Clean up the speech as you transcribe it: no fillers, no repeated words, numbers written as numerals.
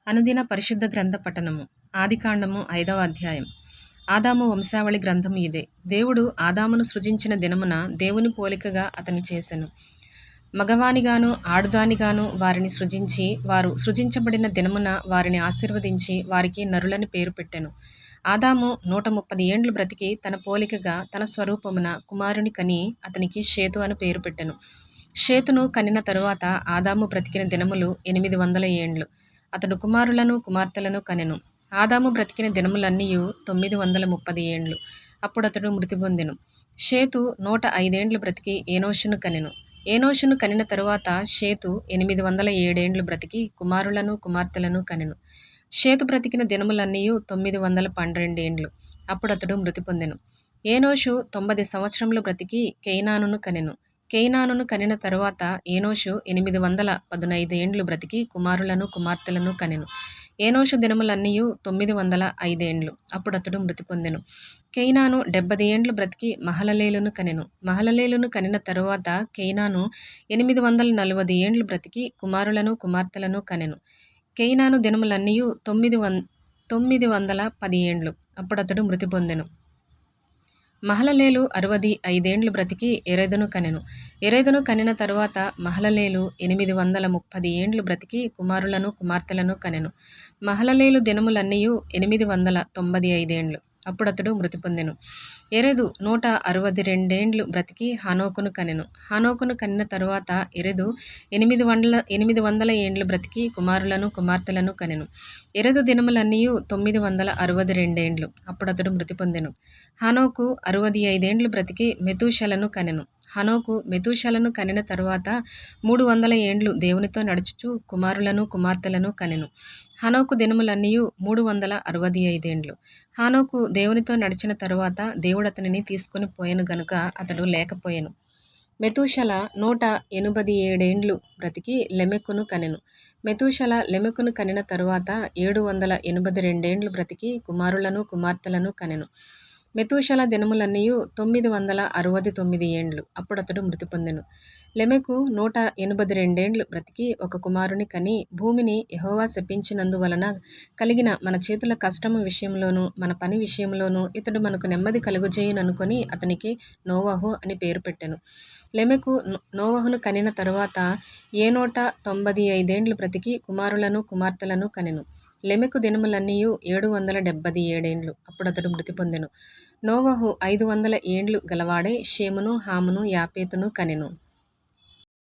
అనుదిన పరిశుద్ధ గ్రంథ పఠనము. ఆదికాండము 5వ అధ్యాయం. ఆదాము వంశావళి గ్రంథము ఇదే. దేవుడు ఆదామును సృజించిన దినమున దేవుని పోలికగా అతని చేసెను. మగవానిగాను ఆడుదానిగాను వారిని సృజించి, వారు సృజించబడిన దినమున వారిని ఆశీర్వదించి వారికి నరులని పేరు పెట్టెను. ఆదాము 130 ఏండ్లు బ్రతికి తన పోలికగా తన స్వరూపమున కుమారుని కని అతనికి షేతు అని పేరు పెట్టెను. షేతును కనిన తరువాత ఆదాము బ్రతికిన దినములు 800 ఏండ్లు. అతడు కుమారులను కుమార్తెలను కనెను. ఆదాము బ్రతికిన దినములన్నీయు 930 ఏండ్లు. అప్పుడతడు మృతి పొందెను. షేతు 105 ఏండ్లు బ్రతికి ఏనోషును కనెను. ఏనోషును కనిన తరువాత షేతు 807 ఏండ్లు బ్రతికి కుమారులను కుమార్తెలను కనెను. షేతు బ్రతికిన దినములన్నీయు 912 ఏండ్లు. అప్పుడతడు మృతి పొందెను. ఏనోషు 90 సంవత్సరములు బ్రతికి కేయినానును కనెను. కేయినానును కనిన తరువాత ఏనోషు 815 ఏండ్లు బ్రతికి కుమారులను కుమార్తెలను కనెను. ఏనోషు దినములన్నీయు 905 ఏండ్లు. అప్పుడతడు మృతి పొందెను. కేయినాను 70 ఏండ్లు బ్రతికి మహలలేలును కనెను. మహలలేలును కనిన తరువాత కేయినాను 840 ఏండ్లు బ్రతికి కుమారులను కుమార్తెలను కనెను. కేయినాను దినములన్నీయు 910 ఏండ్లు. అప్పుడతడు మృతి పొందెను. మహలలేలు 65 ఏండ్లు బ్రతికి ఎరెదును కనెను. ఎరెదును కనిన తరువాత మహలలేలు 830 ఏండ్లు బ్రతికి కుమారులను కుమార్తెలను కనెను. మహలలేలు దినములన్నీయు 895 ఏండ్లు. అప్పుడతడు మృతి పొందెను. ఎరెదు 162 ఏండ్లు బ్రతికి హనోకును కనెను. హనోకును కనిన తరువాత ఎరెదు 800 ఏండ్లు బ్రతికి కుమారులను కుమార్తెలను కనెను. ఎరెదు దినములన్నీయు 962 ఏండ్లు. అప్పుడతడు మృతి పొందెను. హనోకు 65 ఏండ్లు బ్రతికి మెతూషలను కనెను. హనోకు మెతూషలను కనిన తరువాత 300 ఏండ్లు దేవునితో నడుచుచు కుమారులను కుమార్తెలను కనెను. హనోకు దినములన్నీయు 365 ఏండ్లు. హనోకు దేవునితో నడిచిన తరువాత దేవుడు అతనిని తీసుకొని పోయెను గనుక అతడు లేకపోయెను. మెతూషల 187 ఏండ్లు బ్రతికి లెమెకును కనెను. మెతూషల లెమెకును కనిన తరువాత 782 ఏండ్లు బ్రతికి కుమారులను కుమార్తెలను కనెను. మెతూషల దినములన్నీయు 969 ఏండ్లు. అప్పుడతడు మృతి పొందెను. లెమెకు 182 ఏండ్లు బ్రతికి ఒక కుమారుని కని, భూమిని యెహోవా శపించినందువలన కలిగిన మన చేతుల కష్టము విషయంలోను మన పని విషయంలోను ఇతడు మనకు నెమ్మది కలుగజేయుననుకొని అతనికి నోవహు అని పేరు పెట్టెను. లెమెకు నోవహును కనిన తరువాత 195 ఏండ్లు బ్రతికి కుమారులను కుమార్తెలను కనెను. లెమెకు దినములన్నీయు 777 ఏండ్లు. అప్పుడతడు మృతి పొందెను. నోవహు 500 ఏండ్లు గలవాడై షేమును హామును యాపేతును కనెను.